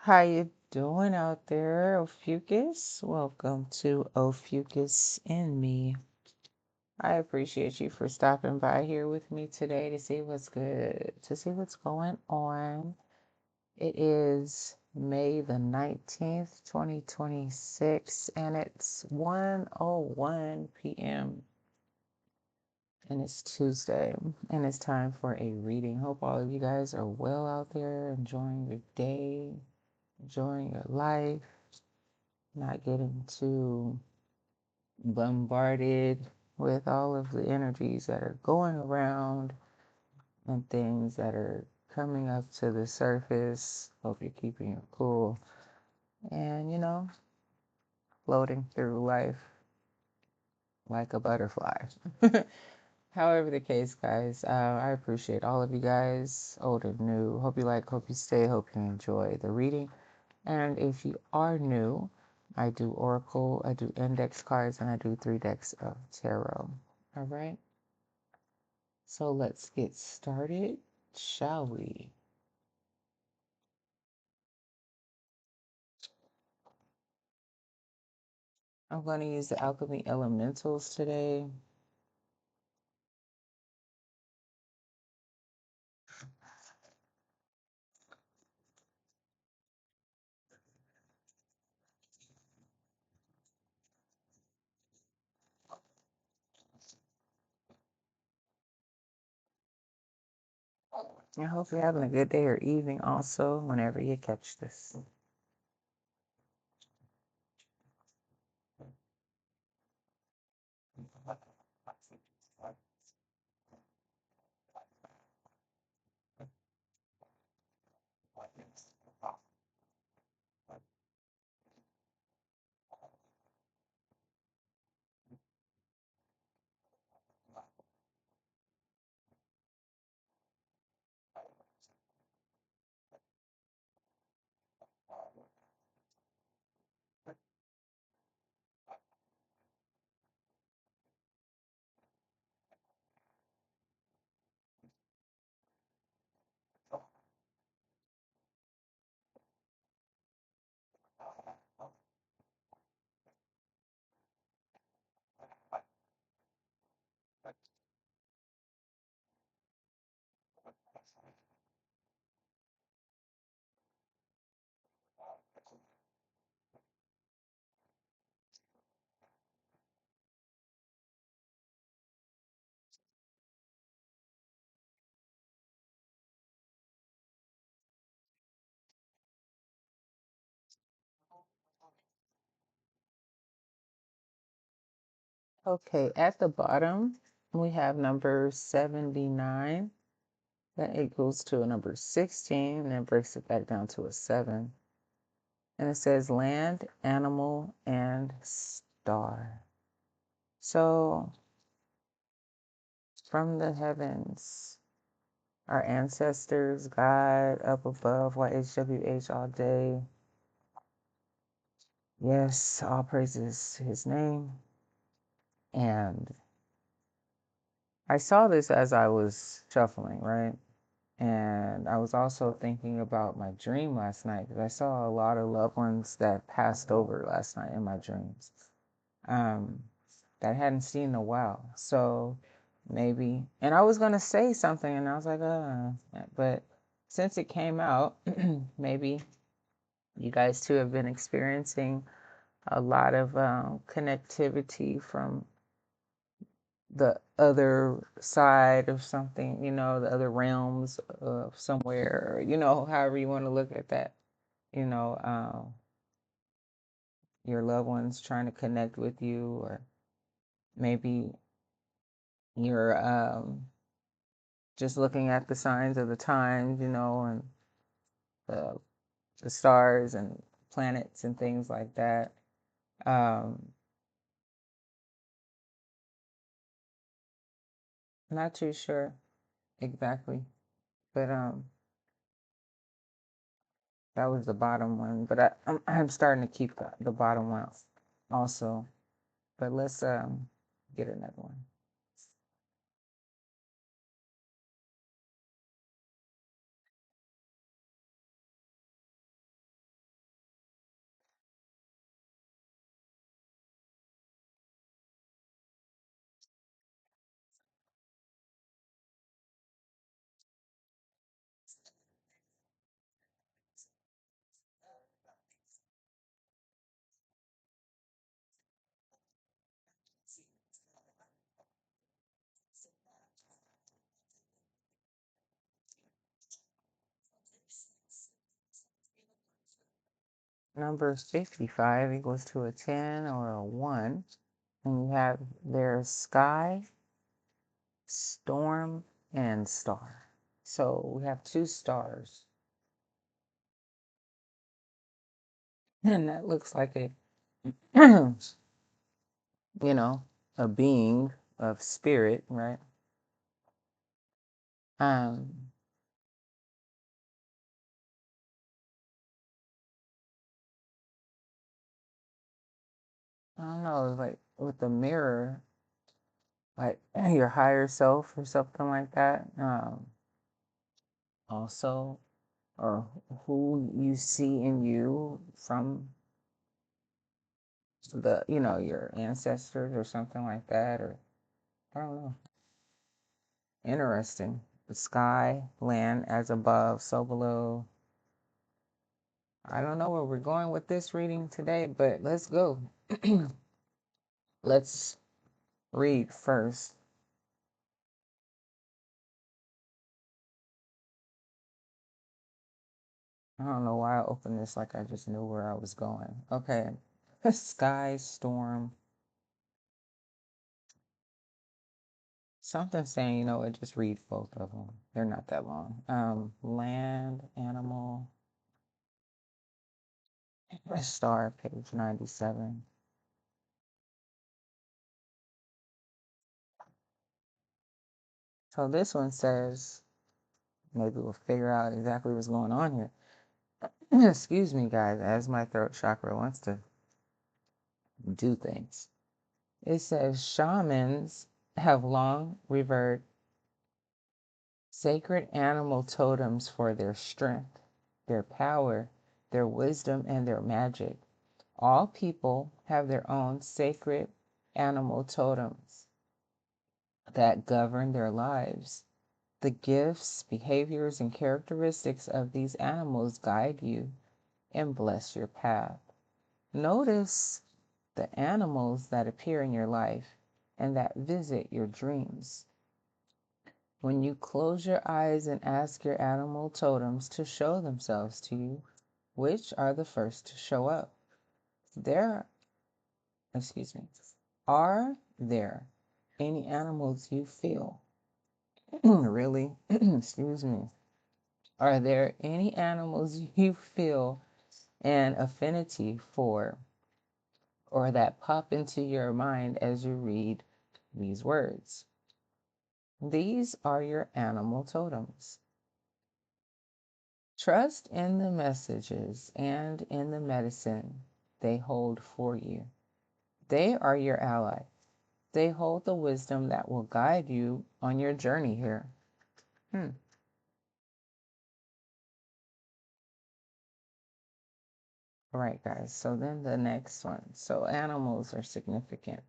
How you doing out there, Ophiuchus? Welcome to Ophiuchus and Me. I appreciate you for stopping by here with me today to see what's good, to see what's going on. It is May the 19th, 2026, and it's 1:01 p.m. and it's Tuesday, and it's time for a reading. Hope all of you guys are well out there, enjoying your day, enjoying your life, not getting too bombarded with all of the energies that are going around and things that are coming up to the surface. Hope you're keeping it cool and, floating through life like a butterfly. However, the case, guys, I appreciate all of you guys, old and new. Hope you like, hope you stay, hope you enjoy the reading. And if you are new, I do Oracle, I do index cards, and I do 3 decks of tarot. All right. So let's get started, shall we? I'm going to use the Alchemy Elementals today. I hope you're having a good day or evening also, whenever you catch this. Okay, at the bottom, we have number 79. That equals to a number 16, and then breaks it back down to a 7. And it says land, animal, and star. So, from the heavens, our ancestors, God up above, YHWH all day. Yes, all praises to his name. And I saw this as I was shuffling, right? And I was also thinking about my dream last night because I saw a lot of loved ones that passed over last night in my dreams that I hadn't seen in a while. So maybe, and I was going to say something and I was like, but since it came out, maybe you guys too have been experiencing a lot of connectivity from the other side of something, the other realms of somewhere, however you want to look at that, you know, your loved ones trying to connect with you, or maybe you're just looking at the signs of the times, and the, the stars and planets and things like that. Not too sure exactly, but that was the bottom one, but I'm starting to keep the bottom one also. But let's get another one. Number 55 equals to a 10 or a 1. And you have their sky, storm, and star. So we have 2 stars. And that looks like a, you know, a being of spirit, right? Um, I don't know, like with the mirror, like your higher self or something like that. Also, or who you see in you from the, your ancestors or something like that, or I don't know. Interesting. The sky, land as above, so below. I don't know where we're going with this reading today, but let's go. Let's read first. I don't know why I opened this like I just knew where I was going. Okay. Sky, storm. Something saying, what, just read both of them. They're not that long. Land, animal, star, page 97. So this one says, maybe we'll figure out exactly what's going on here. Excuse me, guys, as my throat chakra wants to do things. It says shamans have long revered sacred animal totems for their strength, their power, their wisdom, and their magic. All people have their own sacred animal totems that govern their lives. The gifts, behaviors, and characteristics of these animals guide you and bless your path. Notice the animals that appear in your life and that visit your dreams. When you close your eyes and ask your animal totems to show themselves to you, which are the first to show up? There, excuse me, are there any animals you feel? Really? Excuse me. Are there any animals you feel an affinity for or that pop into your mind as you read these words? These are your animal totems. Trust in the messages and in the medicine they hold for you. They are your ally. They hold the wisdom that will guide you on your journey here. All right, guys. So then the next one. So animals are significant.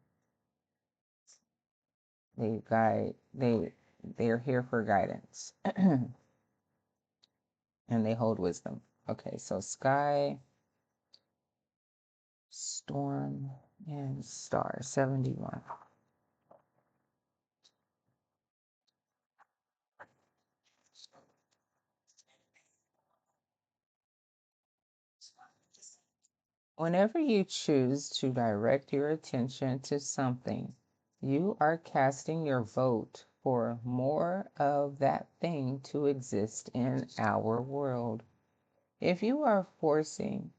They're here for guidance. And they hold wisdom. Okay, so sky, storm, and star, 71. Whenever you choose to direct your attention to something, you are casting your vote for more of that thing to exist in our world. If you are forcing,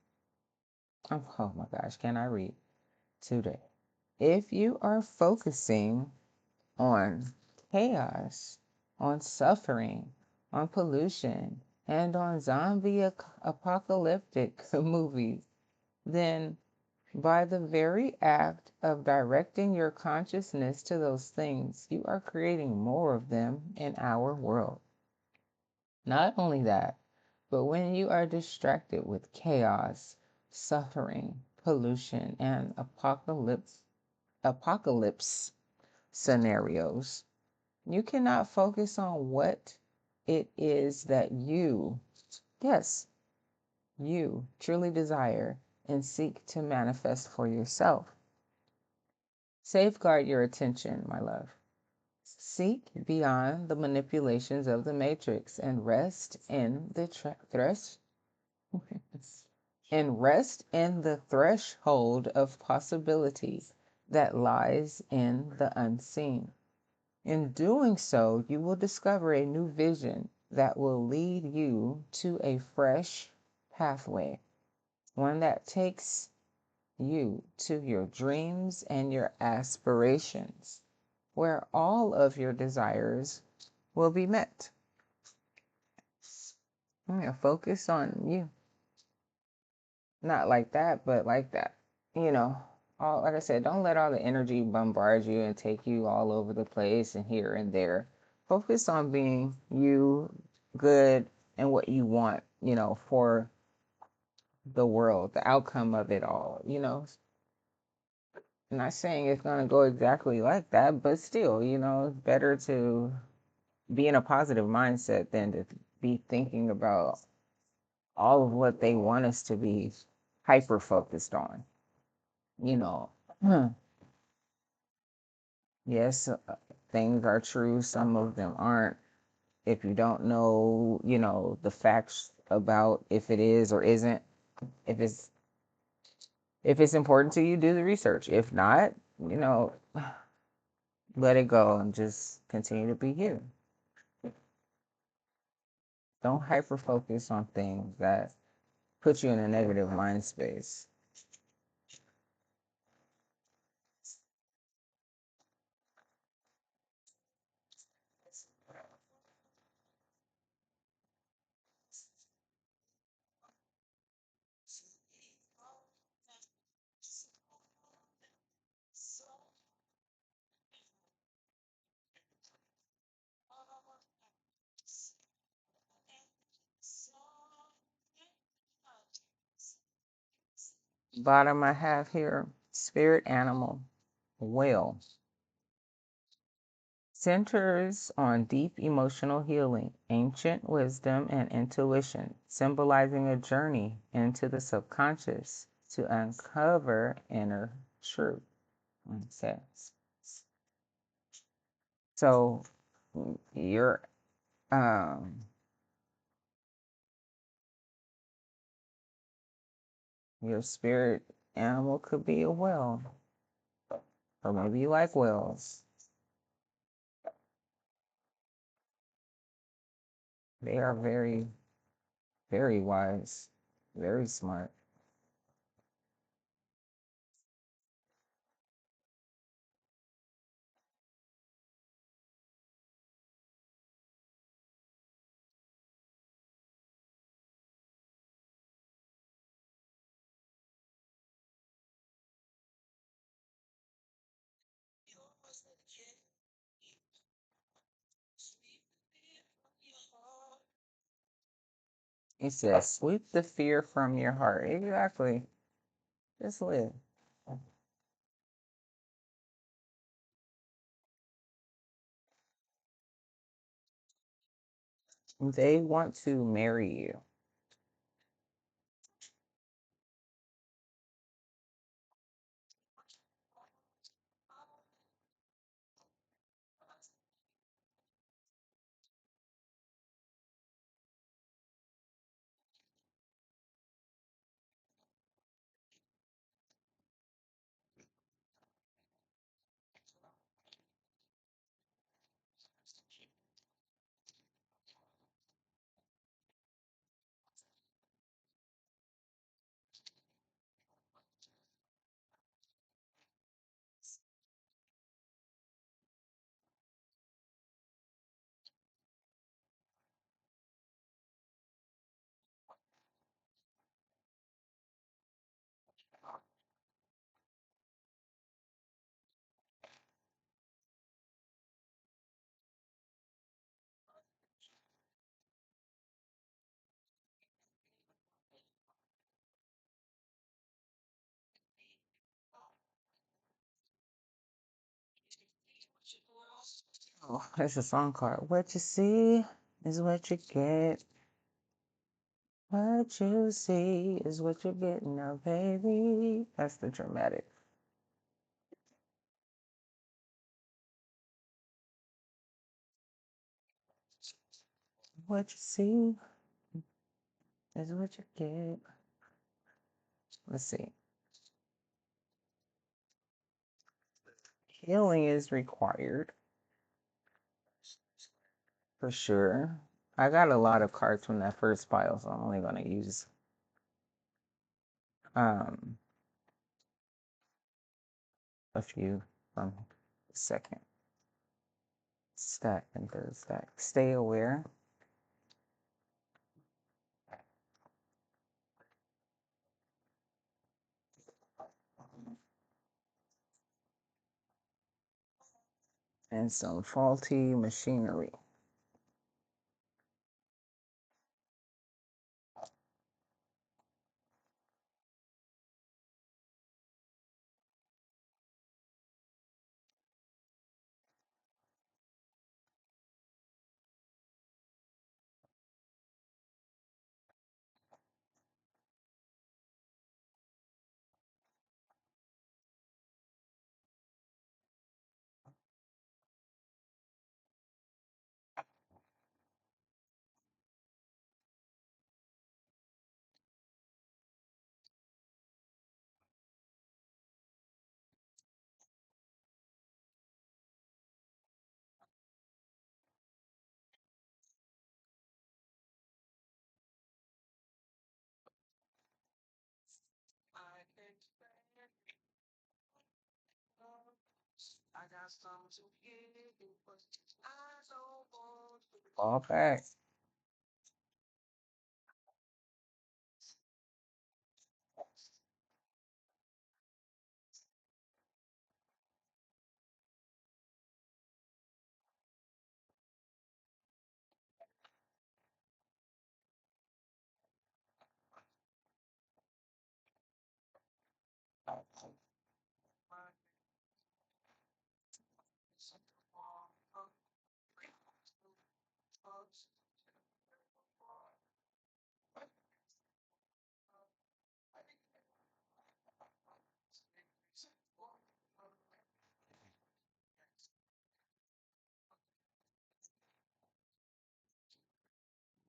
oh my gosh, can I read today? If you are focusing on chaos, on suffering, on pollution, and on zombie apocalyptic movies, then by the very act of directing your consciousness to those things, you are creating more of them in our world. Not only that, but when you are distracted with chaos, suffering, pollution, and apocalypse scenarios, you cannot focus on what it is that you, yes, you truly desire and seek to manifest for yourself. Safeguard your attention, my love. Seek beyond the manipulations of the matrix and rest in the and rest in the threshold of possibility that lies in the unseen. In doing so, you will discover a new vision that will lead you to a fresh pathway, one that takes you to your dreams and your aspirations, where all of your desires will be met. Focus on you. Not like that, but like that. You know, like I said, don't let all the energy bombard you and take you all over the place and here and there. Focus on being you, good, and what you want, for the world, the outcome of it all. I'm not saying it's going to go exactly like that, but still, it's better to be in a positive mindset than to be thinking about all of what they want us to be hyper focused on. you know, yes, things are true, some of them aren't. If you don't know, the facts about if it is or isn't, if it's important to you, do the research. If not, let it go and just continue to be you. Don't hyper focus on things that put you in a negative mind space. Bottom I have here, spirit animal, whale. Centers on deep emotional healing, ancient wisdom, and intuition, symbolizing a journey into the subconscious to uncover inner truth. It says. So your your spirit animal could be a whale, or maybe you like whales. They are very, very wise, very smart. It says, sweep the fear from your heart. Exactly. Just live. They want to marry you. Oh, it's a song called What You See is What You Get. What you see is what you're getting now, baby. That's the dramatic. What you see is what you get. let's see. Healing is required for sure. I got a lot of cards from that first pile, so I'm only going to use um, a few from the second stack and third stack. Stay aware. And some faulty machinery. Fall back.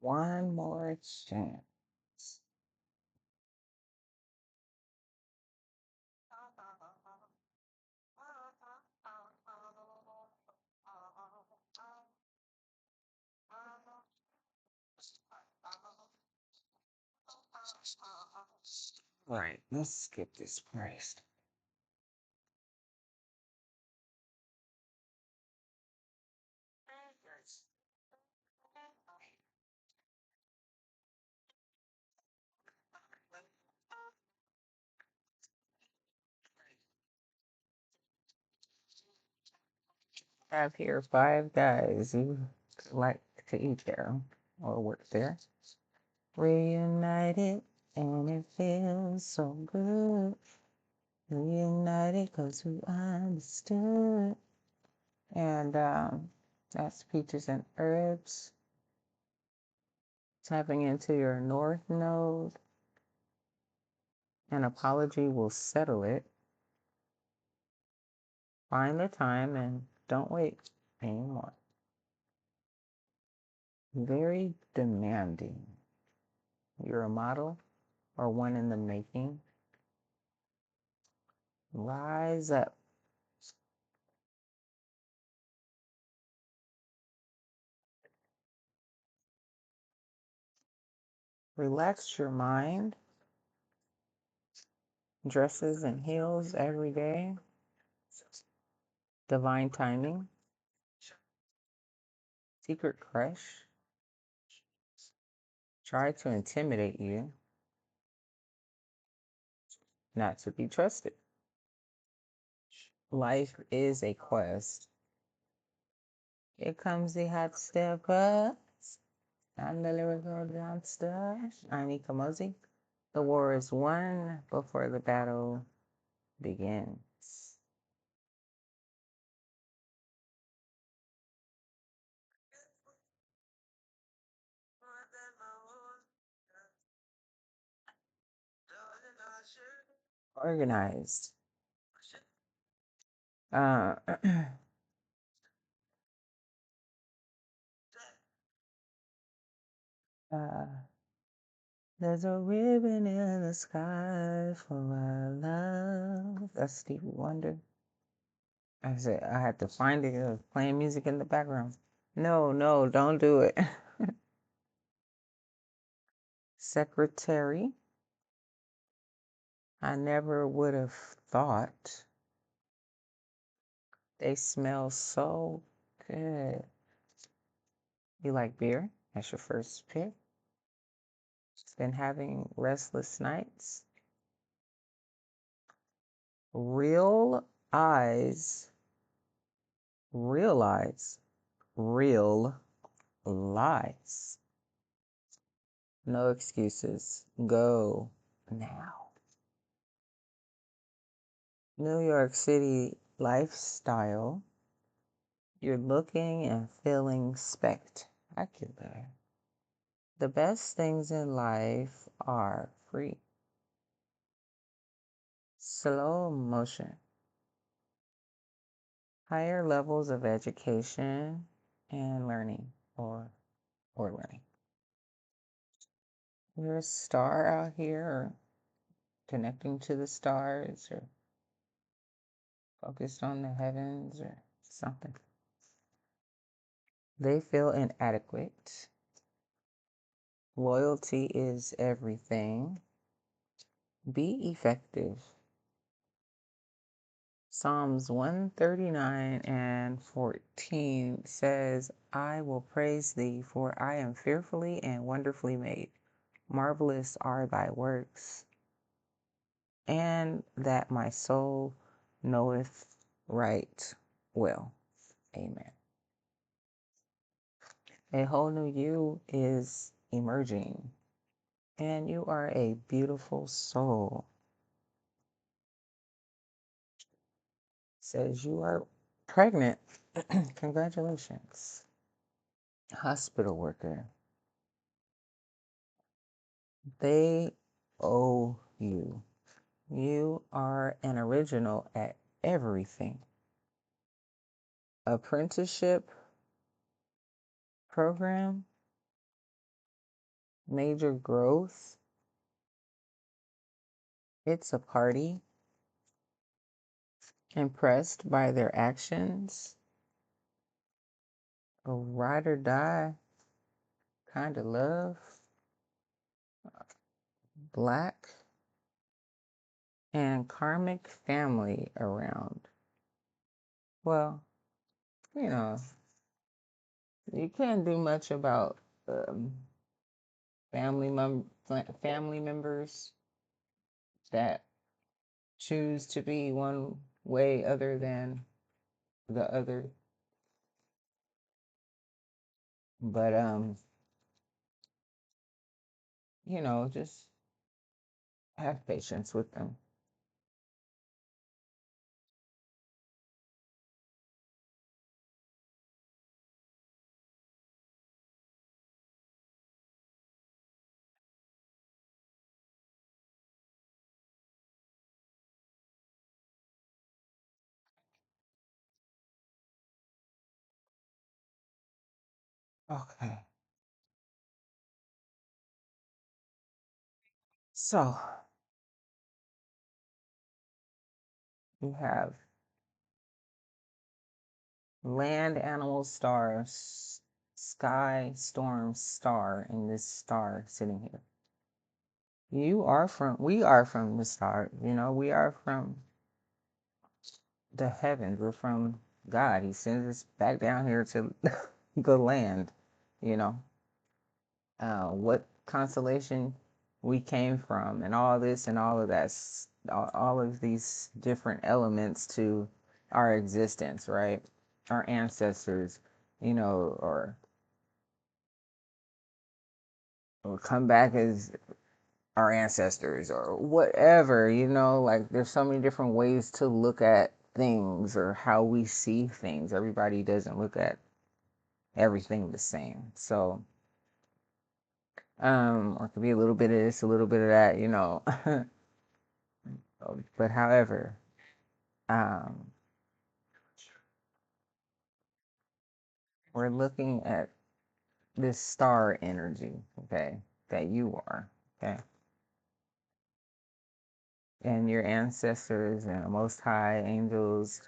One more chance. All right, let's skip this first. I have here 5 guys who like to eat there or work there. Reunited, and it feels so good. Reunited because we understood. And that's peaches and herbs. Tapping into your north node. An apology will settle it. Find the time and don't wait anymore. Very demanding. You're a model or one in the making. Rise up. Relax your mind. Dresses and heels every day. Divine timing. Secret crush. Try to intimidate you. Not to be trusted. Life is a quest. Here comes the hot stepper. I'm the lyrical monster. I'm Ikamozi. The war is won before the battle begins. Organized. Uh, uh, There's a ribbon in the sky for our love. That's Stevie Wonder. I said I had to find it. It was playing music in the background. No, no, don't do it. Secretary. I never would have thought. They smell so good. You like beer? That's your first pick. Been having restless nights. Real eyes. Realize. Real lies. No excuses. Go now. New York City lifestyle. You're looking and feeling spectacular. The best things in life are free. Slow motion. Higher levels of education and learning or learning. You're a star out here or connecting to the stars or focused on the heavens or something. They feel inadequate. Loyalty is everything. Be effective. Psalms 139 and 14 says, I will praise thee, for I am fearfully and wonderfully made. Marvelous are thy works, and that my soul knoweth right well. Amen. A whole new you is emerging, and you are a beautiful soul. Says you are pregnant. Congratulations. Hospital worker. They owe you. You are an original at everything. Apprenticeship program, major growth. It's a party. Impressed by their actions. A ride or die kind of love. Black. And karmic family around. Well, you know, you can't do much about um, family members that choose to be one way other than the other. But just have patience with them. Okay. So you have land, animal, stars, sky, storm, star, and this star sitting here. We are from the start, we are from the heavens. We're from God. He sends us back down here to the land, you know. What constellation we came from, and all this and all of that, all of these different elements to our existence, right? Our ancestors, or come back as our ancestors or whatever, like there's so many different ways to look at things or how we see things. Everybody doesn't look at everything the same. So, or it could be a little bit of this, a little bit of that. But however, um, we're looking at this star energy, okay, that you are. Okay. And your ancestors and the Most High, angels,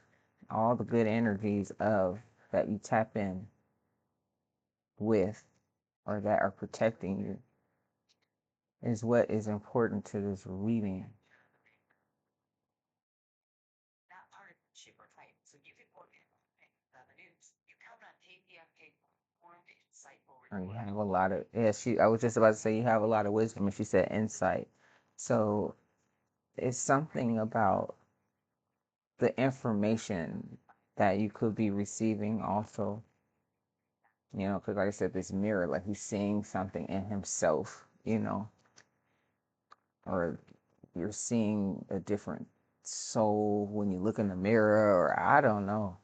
all the good energies of that you tap in with or that are protecting you is what is important to this reading. Or you have a lot of, yeah, I was just about to say you have a lot of wisdom, and she said insight. So it's something about the information that you could be receiving also, because like I said, this mirror, like he's seeing something in himself, or you're seeing a different soul when you look in the mirror, or I don't know.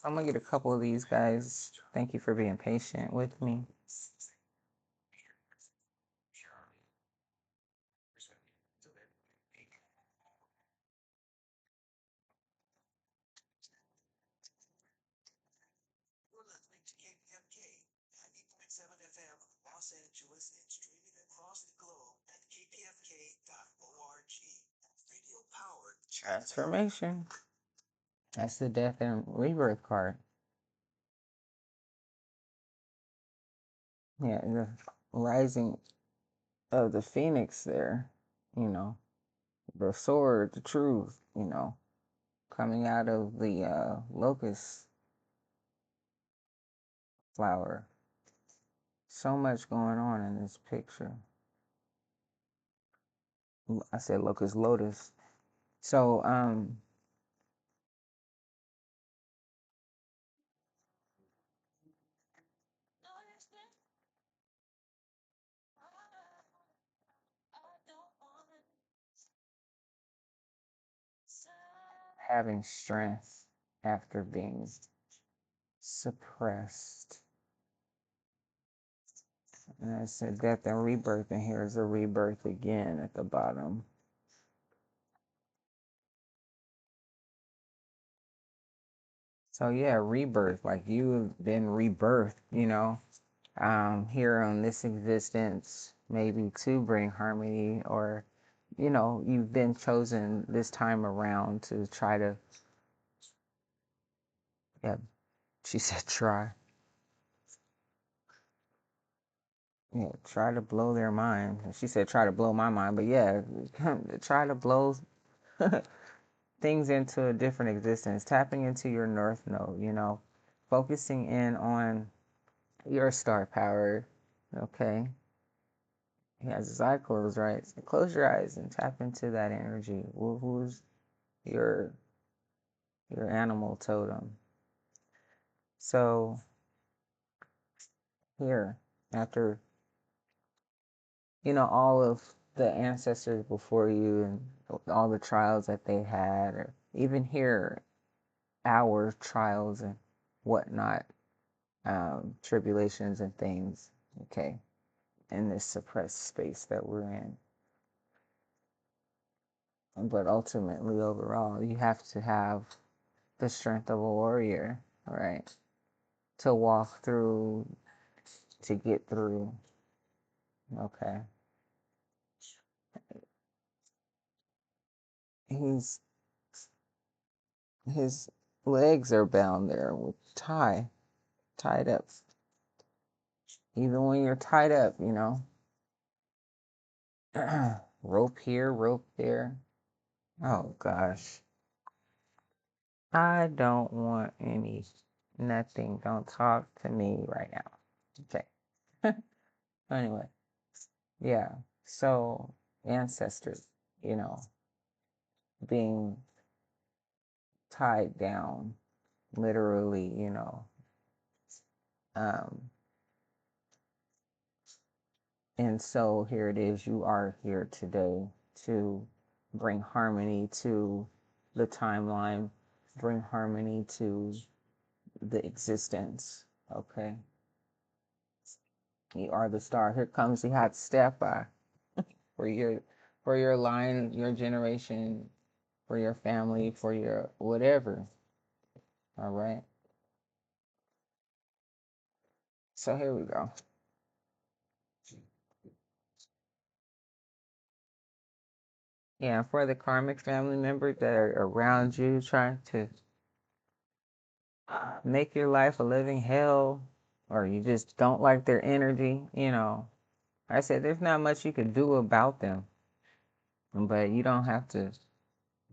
I'm gonna get a couple of these guys. Thank you for being patient with me. You're listening to KPFK 90.7 FM, Los Angeles, and streaming across the globe at kpfk.org. Radio powered Transformation. That's the death and rebirth card. Yeah, the rising of the phoenix there, the sword, the truth, coming out of the locust flower. So much going on in this picture. I said locust lotus. So, having strength after being suppressed. And I said death and rebirth, and here's a rebirth again at the bottom. So yeah, rebirth, like you've been rebirthed, here on this existence, maybe to bring harmony, or, you've been chosen this time around to try to, yeah, she said try. Yeah, try to blow their mind. She said try to blow my mind, but yeah, try to blow things into a different existence, tapping into your north node, focusing in on your star power. Okay. He has his eye closed, right? So close your eyes and tap into that energy. Who's your animal totem? So here, after all of the ancestors before you and all the trials that they had, or even here, our trials and whatnot, tribulations and things, okay, in this suppressed space that we're in. But ultimately, overall, you have to have the strength of a warrior, right? To walk through, to get through. Okay. His legs are bound there with tied up. Even when you're tied up, rope here, rope there. Oh gosh. I don't want nothing. Don't talk to me right now. Okay. Anyway, yeah. So, ancestors, being tied down, literally, Um, and so here it is, you are here today to bring harmony to the timeline, bring harmony to the existence. Okay. You are the star. Here comes the hot step for your line, your generation. for your family, for your whatever. All right. So here we go. Yeah, for the karmic family members that are around you trying to make your life a living hell, or you just don't like their energy, I said there's not much you can do about them, but you don't have to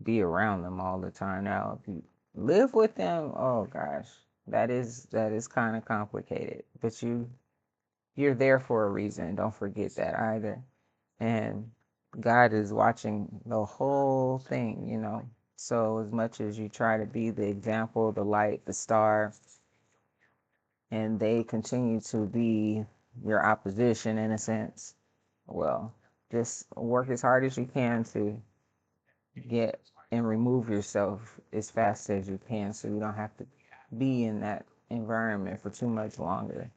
be around them all the time. Now, if you live with them, oh gosh, that is kind of complicated. But you're there for a reason. Don't forget that either. And God is watching the whole thing. So as much as you try to be the example, the light, the star, and they continue to be your opposition in a sense, well, just work as hard as you can to get and remove yourself as fast as you can so you don't have to be in that environment for too much longer.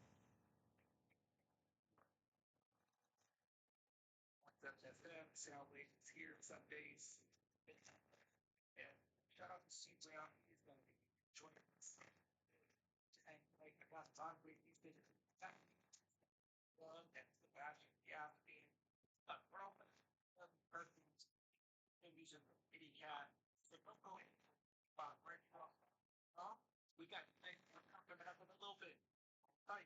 Salaries here some days. And shout out to C Brown. He's going to be joining us. And like I got time with he's been one that's the passion, yeah, being broken, persons, maybe some kitty cat. So don't go in. Right now, huh? We got things coming up in a little bit. Right.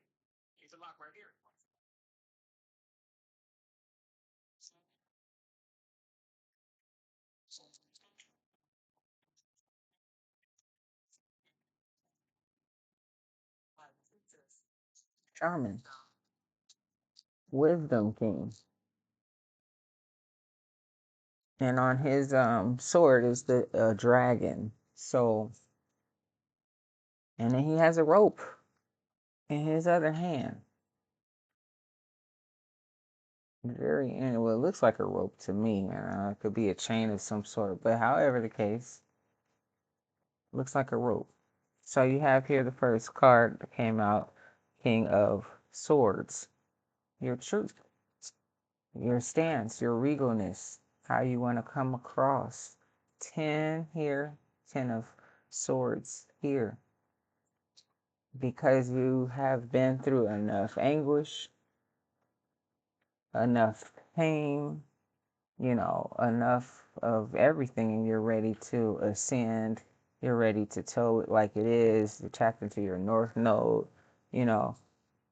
Here's a lock right here. Charming. Wisdom King. And on his sword is the dragon. So, and then he has a rope in his other hand. Very, and well, it looks like a rope to me. It could be a chain of some sort, but however the case, looks like a rope. So you have here the first card that came out, King of Swords. Your truth, your stance, your regalness, how you want to come across. 10 here, 10 of Swords here. Because you have been through enough anguish, enough pain, enough of everything, and you're ready to ascend. You're ready to tell it like it is. You're tapped into your north node. You know,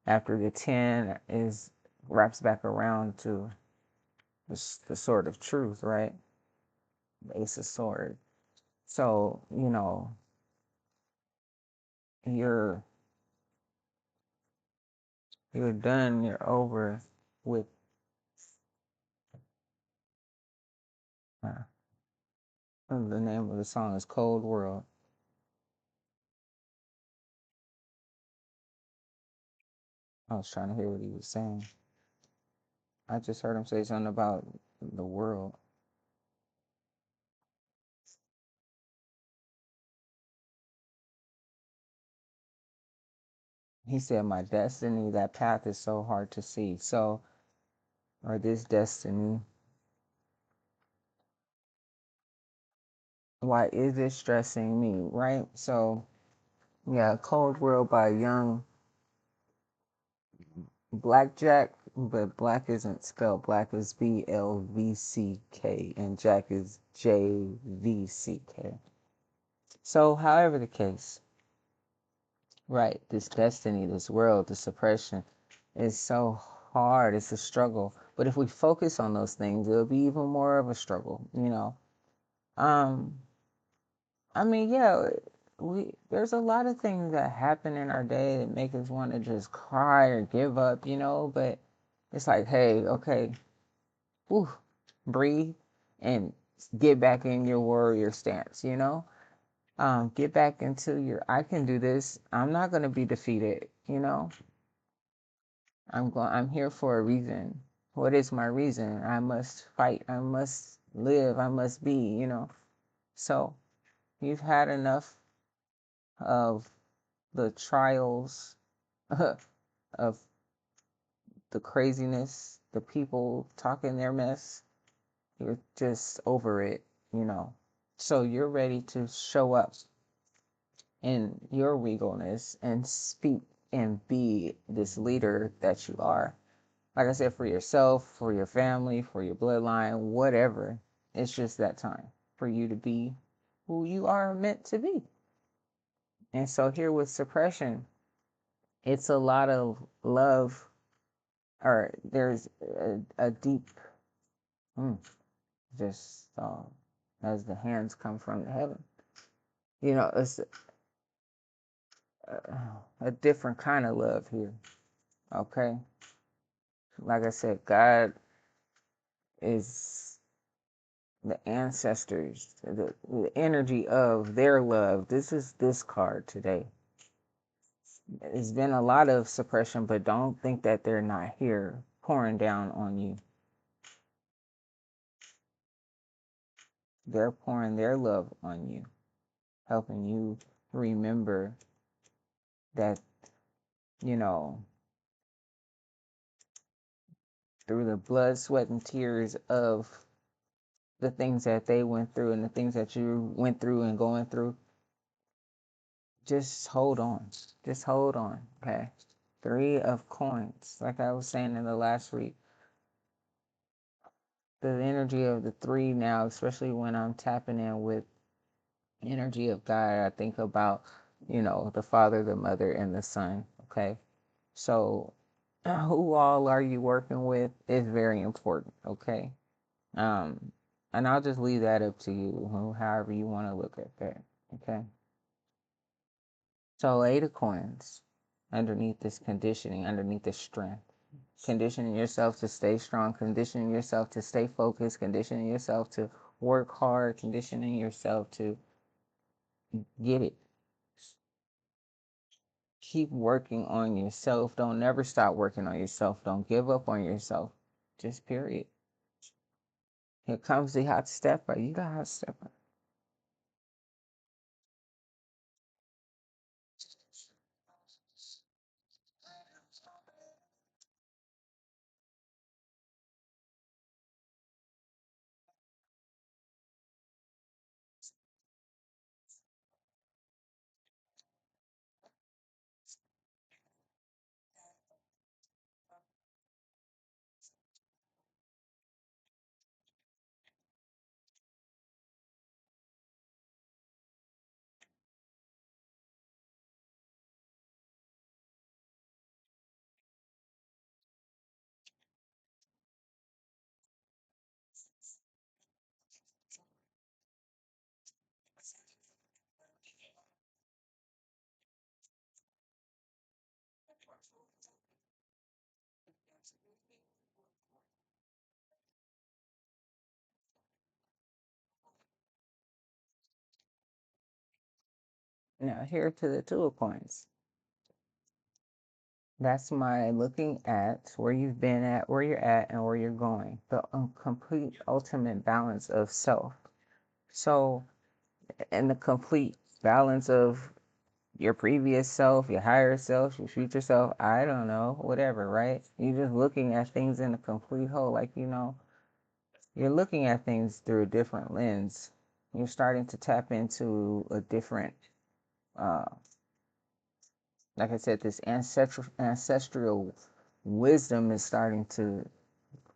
after the 10 is wraps back around to the sword of truth, right? The ace of sword. So, you're you're done. You're over with. Uh, the name of the song is Cold World. I was trying to hear what he was saying. I just heard him say something about the world. He said, "My destiny, that path is so hard to see." So, or this destiny, why is it stressing me, right? So, yeah, Cold World by Young Blackjack, but Black isn't spelled Black, is BLVCK, and Jack is JVCK. So, however the case, right, this destiny, this world, this suppression is so hard. It's a struggle. But if we focus on those things, it'll be even more of a struggle. Um, I mean, yeah, there's a lot of things that happen in our day that make us want to just cry or give up, but it's like, hey, okay, whew, breathe and get back in your warrior stance. Get back into your I can do this. I'm not gonna be defeated. I'm here for a reason. What is my reason? I must fight. I must live. I must be. So you've had enough of the trials of the craziness, the people talking their mess. You're just over it. So you're ready to show up in your regalness and speak and be this leader that you are. Like I said, for yourself, for your family, for your bloodline, whatever. It's just that time for you to be who you are meant to be. And so here with suppression, it's a lot of love, or there's a deep, mm, just as the hands come from the heaven. It's a different kind of love here. Okay, like I said, God is the ancestors, the energy of their love. This is this card today. There's been a lot of suppression, but don't think that they're not here pouring down on you. They're pouring their love on you, helping you remember that, you know, through the blood, sweat, and tears of the things that they went through and the things that you went through and going through, just hold on. Just hold on, okay? Three of coins. Like I was saying in the last week, the energy of the three now, especially when I'm tapping in with energy of God, I think about, the Father, the Mother, and the Son, okay? So, who all are you working with is very important, okay? Um, and I'll just leave that up to you, however you want to look at that, okay? So, Eight of Coins, underneath this conditioning, underneath this strength, conditioning yourself to stay strong, conditioning yourself to stay focused, conditioning yourself to work hard, conditioning yourself to get it. Keep working on yourself. Don't never stop working on yourself. Don't give up on yourself. Just period. Here comes the hot stepper. You got hot stepper. Now here to the Two of Coins. That's my looking at where you've been at, where you're at, and where you're going. The complete ultimate balance of self. So, and the complete balance of your previous self, your higher self, your future self, I don't know, whatever, right? You're just looking at things in a complete whole. Like, you're looking at things through a different lens. You're starting to tap into a different, uh, like I said, this ancestral wisdom is starting to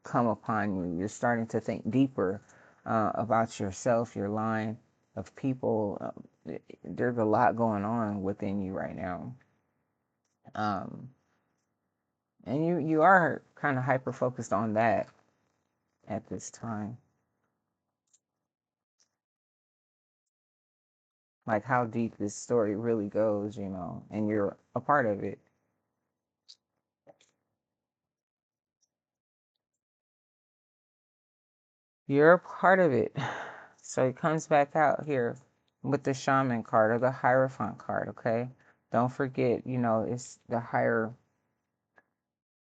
come upon you. You're starting to think deeper about yourself, your line of people. There's a lot going on within you right now. Um, and you are kind of hyper focused on that at this time. Like how deep this story really goes, and you're a part of it. You're a part of it. So it comes back out here with the shaman card or the hierophant card, okay? Don't forget, it's the higher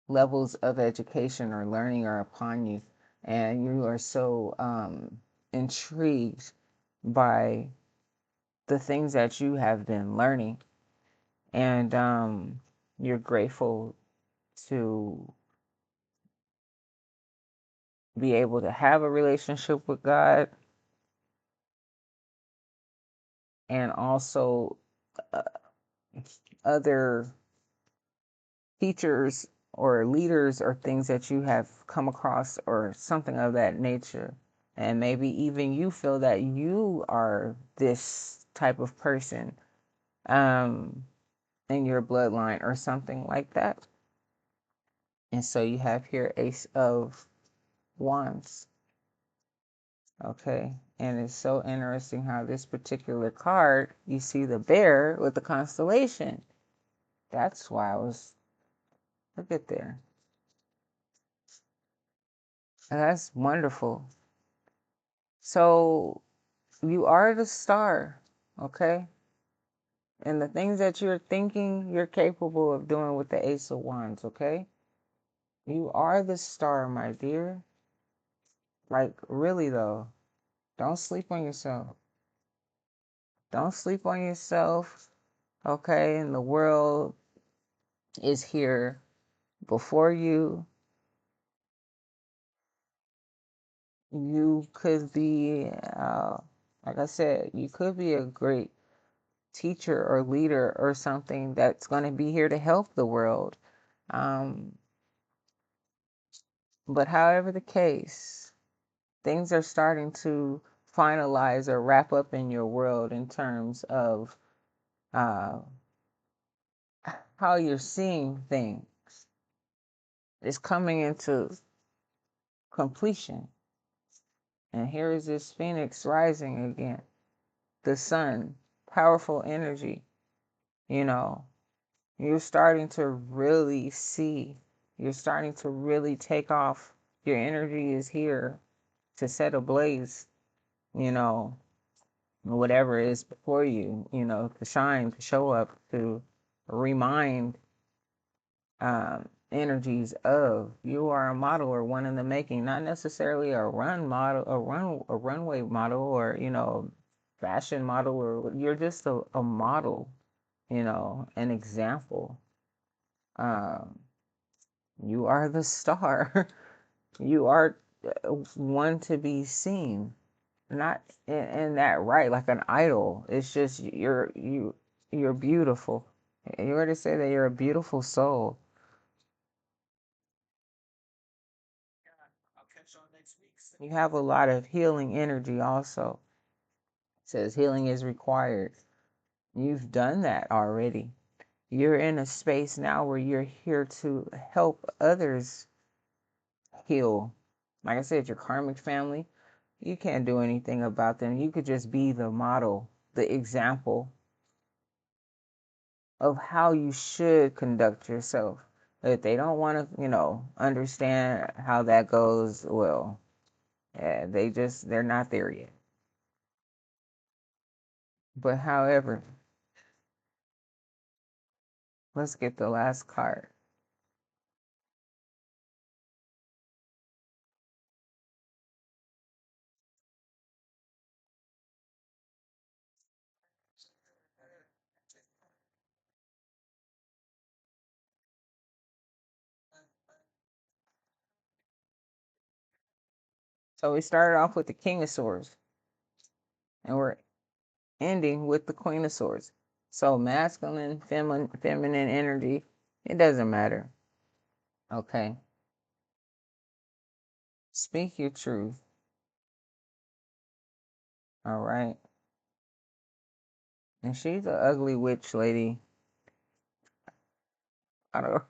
levels of education or learning are upon you, and you are so intrigued by the things that you have been learning, and you're grateful to be able to have a relationship with God, and also uh, other teachers or leaders or things that you have come across or something of that nature. And maybe even you feel that you are this type of person um, in your bloodline or something like that. And so you have here Ace of Wands. Okay. And it's so interesting how this particular card, you see the bear with the constellation. That's why I was, look at there. And that's wonderful. So you are the star, okay? And the things that you're thinking, you're capable of doing with the Ace of Wands, okay? You are the star, my dear. Like, really, though, don't sleep on yourself. Don't sleep on yourself, okay? And the world is here before you. You could be, like I said, you could be a great teacher or leader or something that's going to be here to help the world. Um, but however the case, things are starting to finalize or wrap up in your world in terms of uh, how you're seeing things. It's coming into completion. And here is this phoenix rising again. The sun, powerful energy, you know. You're starting to really see. You're starting to really take off. Your energy is here to set ablaze, you know, whatever is before you, you know, to shine, to show up, to remind energies of you are a model or one in the making, not necessarily a run model, a runway model, or you know, fashion model, or you're just a model, you know, an example. Um, you are the star. You are one to be seen, not in that right, like an idol. It's just you're beautiful. You already say that you're a beautiful soul. I'll catch y'all next week. You have a lot of healing energy also. It says healing is required. You've done that already. You're in a space now where you're here to help others heal. Like I said, your karmic family, you can't do anything about them. You could just be the model, the example of how you should conduct yourself. If they don't want to, you know, understand how that goes, well, yeah, they're not there yet. But however, let's get the last card. So we started off with the King of Swords, and we're ending with the Queen of Swords. So masculine, feminine energy, it doesn't matter. Okay. Speak your truth. All right. And she's an ugly witch lady. I don't know.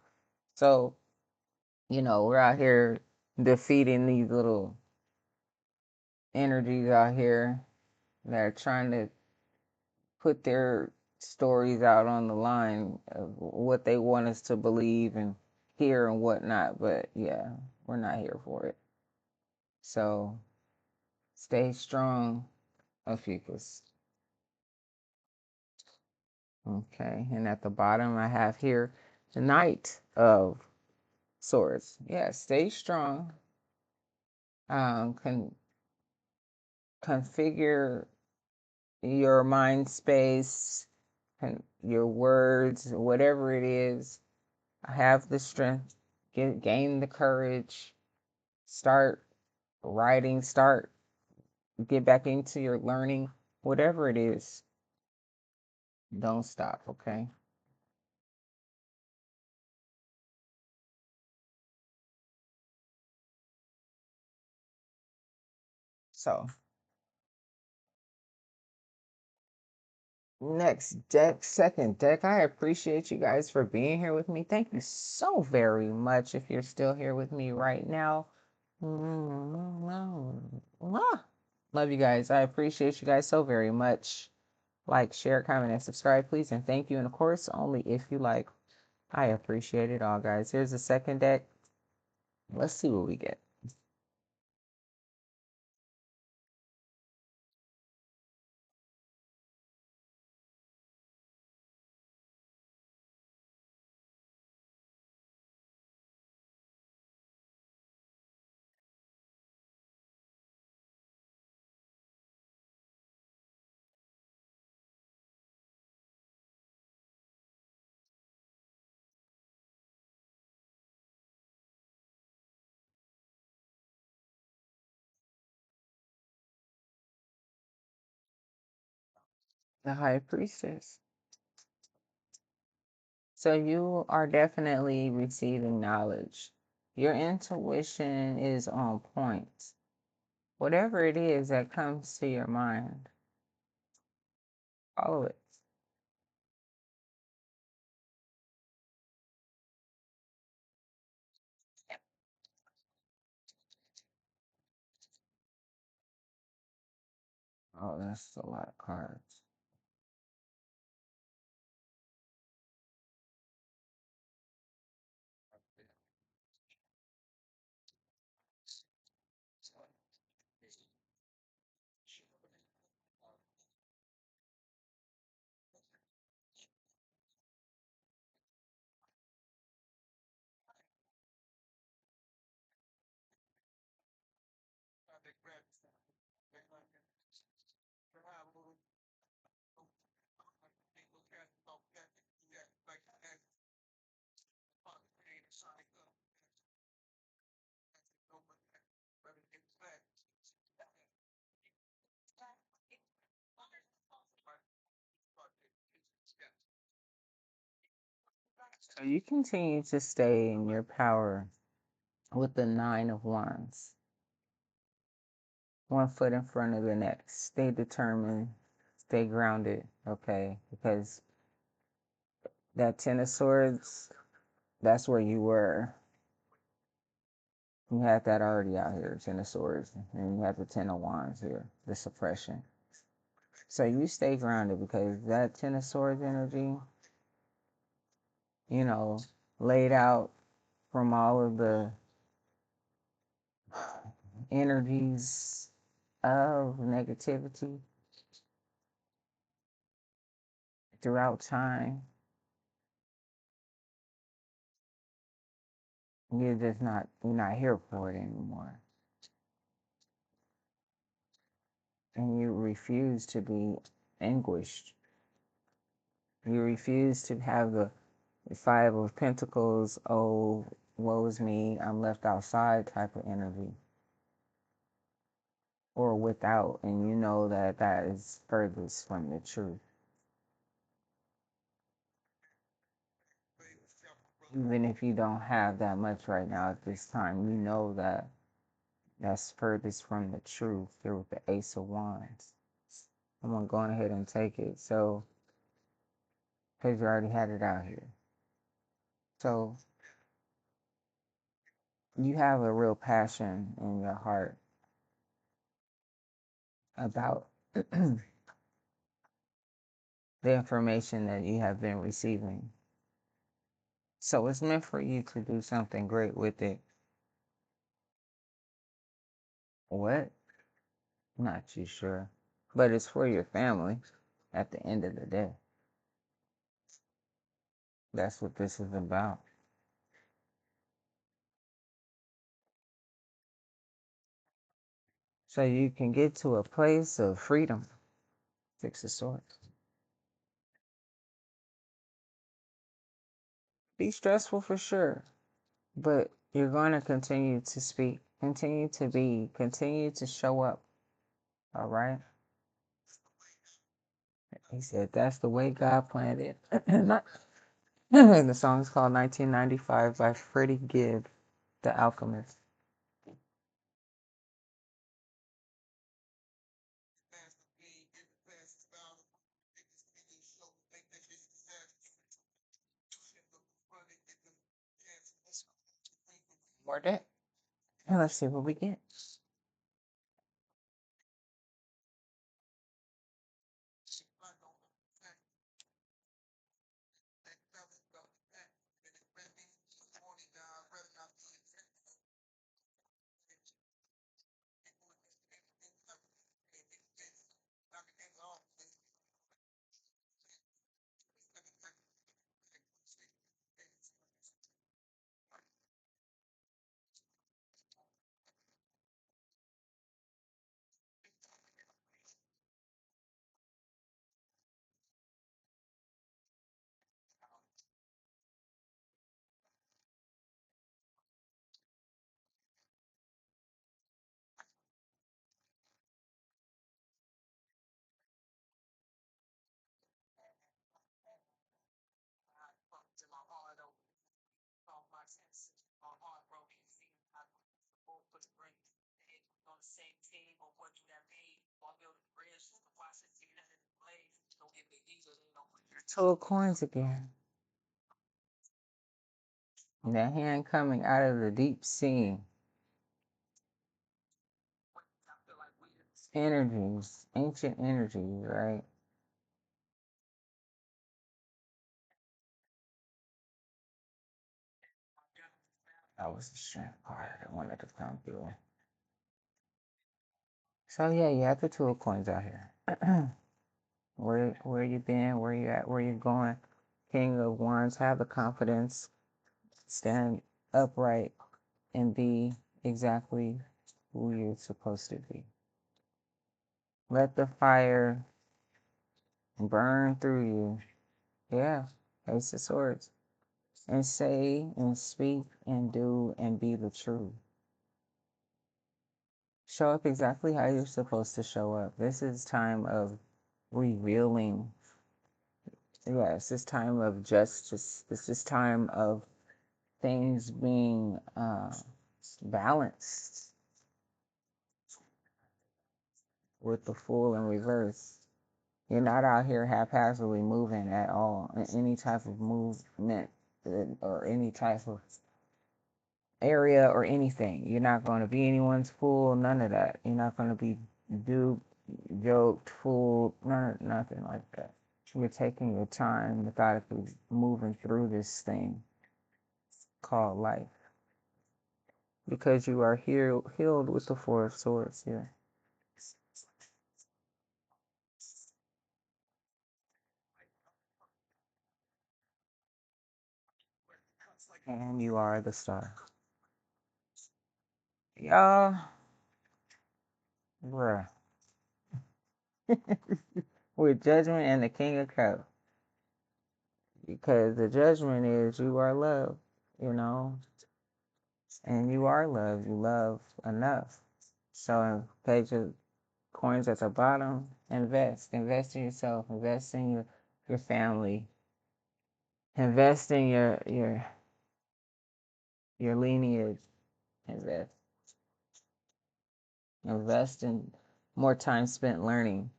So, you know, we're out here defeating these little energies out here that are trying to put their stories out on the line of what they want us to believe and hear and whatnot. But yeah, we're not here for it. So stay strong, Ophiuchus. Okay, and at the bottom I have here the Knight of Swords. Yeah, stay strong. Can configure your mind space and your words, whatever it is. Have the strength, gain the courage, start writing, get back into your learning, whatever it is. Don't stop, okay? So, next deck, second deck. I appreciate you guys for being here with me. Thank you so very much if you're still here with me right now. Mwah. Love you guys. I appreciate you guys so very much. Like, share, comment, and subscribe, please. And thank you. And of course, only if you like. I appreciate it all, guys. Here's the second deck. Let's see what we get. The High Priestess. So you are definitely receiving knowledge. Your intuition is on point. Whatever it is that comes to your mind, follow it. Oh, that's a lot of cards. So you continue to stay in your power with the Nine of Wands. One foot in front of the next. Stay determined. Stay grounded, okay? Because that Ten of Swords, that's where you were. You had that already out here, Ten of Swords. And you have the Ten of Wands here, the suppression. So you stay grounded because that Ten of Swords energy, you know, laid out from all of the energies of negativity throughout time, you're not here for it anymore. And you refuse to be anguished. You refuse to have the Five of Pentacles, oh, woe is me, I'm left outside type of energy. Or without, and you know that that is furthest from the truth. Even if you don't have that much right now at this time, you know that that's furthest from the truth. Here with the Ace of Wands. I'm going to go ahead and take it. So, because you already had it out here. So, you have a real passion in your heart about the information that you have been receiving. So, it's meant for you to do something great with it. What? Not too sure. But it's for your family at the end of the day. That's what this is about. So you can get to a place of freedom. Six of Swords. Be stressful for sure, but you're going to continue to speak, continue to be, continue to show up. All right? He said that's the way God planned it. Not- the song's called 1995 by Freddie Gibb, The Alchemist. More that. And let's see what we get. Two of coins again. And that hand coming out of the deep sea. Energies, ancient energies, right? That was the strength part I wanted to come through. So yeah, you have the two of coins out here. Where you been? Where you at? Where you going? King of Wands, have the confidence, stand upright, and be exactly who you're supposed to be. Let the fire burn through you. Yeah, Ace of Swords. And say and speak and do and be the truth. Show up exactly how you're supposed to show up. This is time of revealing. Yes, this time of justice. This is time of things being balanced with the Fool in reverse. You're not out here haphazardly moving at all in any type of movement or any type of area or anything. You're not going to be anyone's fool, none of that. You're not going to be duped, joked, fooled, nothing like that. You're taking your time, methodically moving through this thing called life because you are healed with the Four of Swords here. And you are the star. Y'all, bruh. With Judgment and the King of Cups. Because the judgment is you are love, you know, and you are love. You love enough. So, page of coins at the bottom, invest. Invest in yourself. Invest in your family. Invest in your lineage. Invest. Invest in more time spent learning.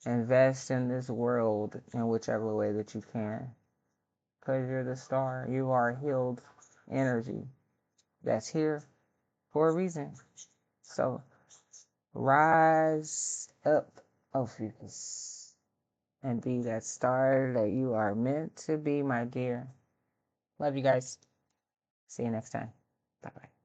Invest in this world in whichever way that you can. Because you're the star. You are healed energy that's here for a reason. So rise up, Ophiuchus, and be that star that you are meant to be, my dear. Love you guys. See you next time. Bye bye.